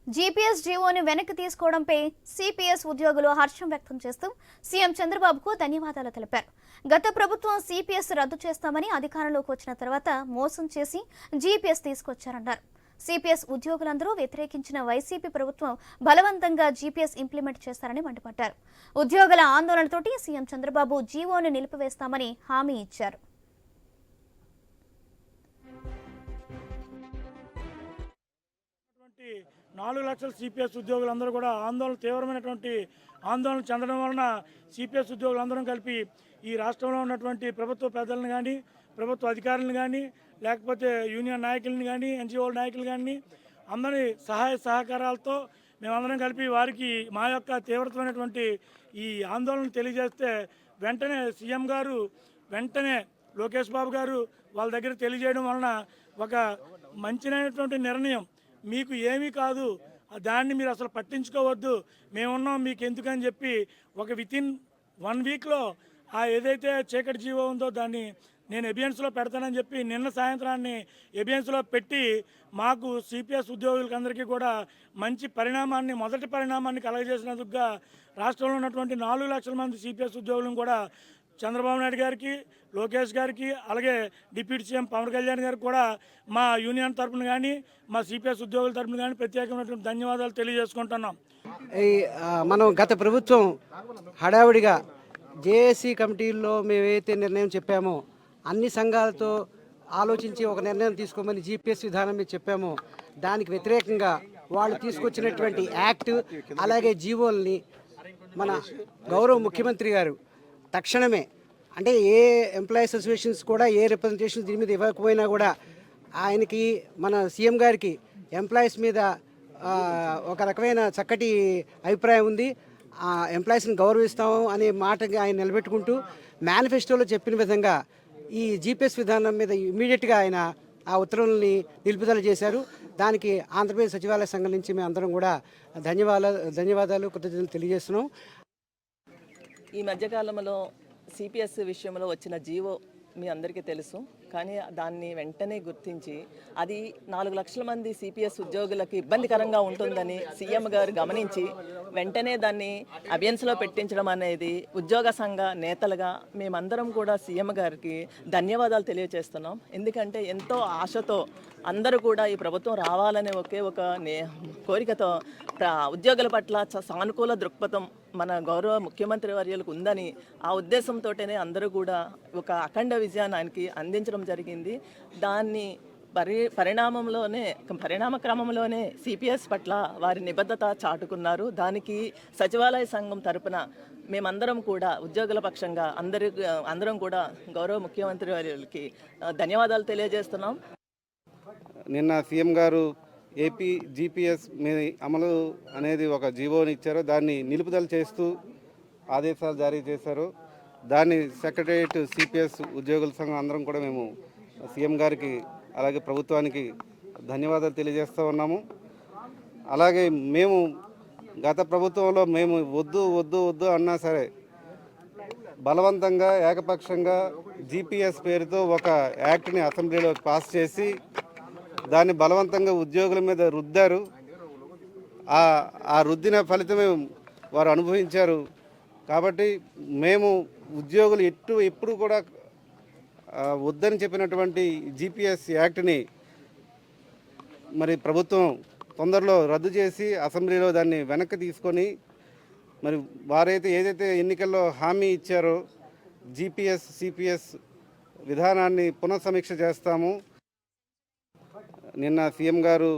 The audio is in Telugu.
జీపీఎస్ జీవోని వెనక్కి తీసుకోవడంపై సిపిఎస్ ఉద్యోగులు హర్షం వ్యక్తం చేస్తూ సీఎం చంద్రబాబుకు ధన్యవాదాలు తెలిపారు. గత ప్రభుత్వం సిపిఎస్ రద్దు చేస్తామని అధికారంలోకి వచ్చిన తర్వాత మోసం చేసి జీపీఎస్ తీసుకొచ్చారన్నారు. సిపిఎస్ ఉద్యోగులందరూ వ్యతిరేకించిన వైసీపీ ప్రభుత్వం బలవంతంగా జీపీఎస్ ఇంప్లిమెంట్ చేస్తారని మండిపడ్డారు. ఉద్యోగుల ఆందోళనతోటి సీఎం చంద్రబాబు జీవోను నిలిపివేస్తామని హామీ ఇచ్చారు. 4 లక్షల సిపిఎస్ ఉద్యోగులందరూ కూడా తీవ్రమైనటువంటి ఆందోళన చెందడం వలన సిపిఎస్ ఉద్యోగులందరం కలిపి ఈ రాష్ట్రంలో ఉన్నటువంటి ప్రభుత్వ పెద్దలను కానీ, ప్రభుత్వ అధికారులను కానీ, లేకపోతే యూనియన్ నాయకులను కానీ, ఎన్జిఓ నాయకులు కానీ అందరి సహాయ సహకారాలతో మేమందరం కలిపి వారికి మా యొక్క తీవ్రమైనటువంటి ఈ ఆందోళన తెలియజేస్తే వెంటనే సీఎం గారు వెంటనే లోకేష్ బాబు గారు వాళ్ళ దగ్గర తెలియజేయడం వలన ఒక మంచినటువంటి నిర్ణయం, మీకు ఏమీ కాదు, దాన్ని మీరు అసలు పట్టించుకోవద్దు, మేమున్నాం మీకు ఎందుకని చెప్పి ఒక వితిన్ 1 వీక్లో ఆ ఏదైతే చీకటి జీవో ఉందో దాన్ని నేను ఎబియన్స్లో పెడతానని చెప్పి నిన్న సాయంత్రాన్ని ఎబియన్స్లో పెట్టి మాకు సిపిఎస్ ఉద్యోగులకందరికీ కూడా మంచి మొదటి పరిణామాన్ని కలగజేసినందుకుగా రాష్ట్రంలో ఉన్నటువంటి 4 లక్షల మంది సిపిఎస్ ఉద్యోగులను కూడా చంద్రబాబు నాయుడు గారికి, లోకేష్ గారికి, అలాగే డిప్యూటీ సీఎం పవన్ కళ్యాణ్ గారికి కూడా మా యూనియన్ తరఫున కానీ, మా సిపిఎస్ ఉద్యోగుల తరఫున కానీ ప్రత్యేకమైనటువంటి ధన్యవాదాలు తెలియజేసుకుంటున్నాం. మనం గత ప్రభుత్వం హడావుడిగా జేఏసీ కమిటీల్లో మేమైతే నిర్ణయం చెప్పామో అన్ని సంఘాలతో ఆలోచించి ఒక నిర్ణయం తీసుకోమని జీపీఎస్ విధానం మీద చెప్పామో దానికి వ్యతిరేకంగా వాళ్ళు తీసుకొచ్చినటువంటి యాక్ట్ అలాగే జీవోల్ని మన గౌరవ ముఖ్యమంత్రి గారు తక్షణమే, అంటే ఏ ఎంప్లాయీస్ అసోసియేషన్స్ కూడా ఏ రిప్రజెంటేషన్స్ దీని మీద ఇవ్వకపోయినా కూడా ఆయనకి మన సీఎం గారికి ఎంప్లాయీస్ మీద ఒక రకమైన చక్కటి అభిప్రాయం ఉంది. ఎంప్లాయీస్ని గౌరవిస్తాము అనే మాటకి ఆయన నిలబెట్టుకుంటూ మేనిఫెస్టోలో చెప్పిన విధంగా ఈ జీపీఎస్ విధానం మీద ఇమీడియట్గా ఆయన ఆ ఉత్తర్వుల్ని నిలుపుదల చేశారు. దానికి ఆంధ్రప్రదేశ్ సచివాలయ సంఘం నుంచి మేము అందరం కూడా ధన్యవాదాలు కృతజ్ఞతలు తెలియజేస్తున్నాం. ఈ మధ్యకాలంలో సిపిఎస్ విషయంలో వచ్చిన జీవో మీ అందరికీ తెలుసు, కానీ దాన్ని వెంటనే గుర్తించి అది 4 లక్షల మంది సిపిఎస్ ఉద్యోగులకి ఇబ్బందికరంగా ఉంటుందని సీఎం గారు గమనించి వెంటనే దాన్ని అబియన్స్లో పెట్టించడం అనేది ఉద్యోగ సంఘ నేతలుగా మేమందరం కూడా సీఎం గారికి ధన్యవాదాలు తెలియజేస్తున్నాం. ఎందుకంటే ఎంతో ఆశతో అందరూ కూడా ఈ ప్రభుత్వం రావాలనే ఒక కోరికతో ఉద్యోగుల పట్ల సానుకూల దృక్పథం మన గౌరవ ముఖ్యమంత్రి వర్యులకు ఉందని ఆ ఉద్దేశంతోనే అందరూ కూడా ఒక అఖండ విజయాన్ని ఆయనకి అందించడం జరిగింది. దాన్ని పరిణామ క్రమంలోనే సిపిఎస్ పట్ల వారి నిబద్ధత చాటుకున్నారు. దానికి సచివాలయ సంఘం తరపున మేమందరం కూడా ఉద్యోగుల పక్షంగా అందరం కూడా గౌరవ ముఖ్యమంత్రి వర్యులకి ధన్యవాదాలు తెలియజేస్తున్నాం. నిన్న సీఎం గారు ఏపీ జీపీఎస్ మీద అమలు అనేది ఒక జీవోని ఇచ్చారు, దాన్ని నిలుపుదల చేస్తూ ఆదేశాలు జారీ చేశారు. దాన్ని సెక్రటరియట్ సిపిఎస్ ఉద్యోగుల సంఘం అందరం కూడా మేము సీఎం గారికి అలాగే ప్రభుత్వానికి ధన్యవాదాలు తెలియజేస్తూ ఉన్నాము. అలాగే మేము గత ప్రభుత్వంలో మేము వద్దు వద్దు వద్దు అన్నా సరే బలవంతంగా ఏకపక్షంగా జీపీఎస్ పేరుతో ఒక యాక్ట్ని అసెంబ్లీలో పాస్ చేసి దాన్ని బలవంతంగా ఉద్యోగుల మీద రుద్దారు. ఆ రుద్దిన ఫలితమే వారు అనుభవించారు. కాబట్టి మేము ఉద్యోగులు ఎప్పుడు కూడా వద్దని చెప్పినటువంటి జీపీఎస్ యాక్ట్ని మరి ప్రభుత్వం తొందరలో రద్దు చేసి అసెంబ్లీలో దాన్ని వెనక్కి తీసుకొని మరి వారైతే ఏదైతే ఎన్నికల్లో హామీ ఇచ్చారో జీపీఎస్ సిపిఎస్ విధానాన్ని పునఃసమీక్ష చేస్తాము. నిన్న సీఎం గారు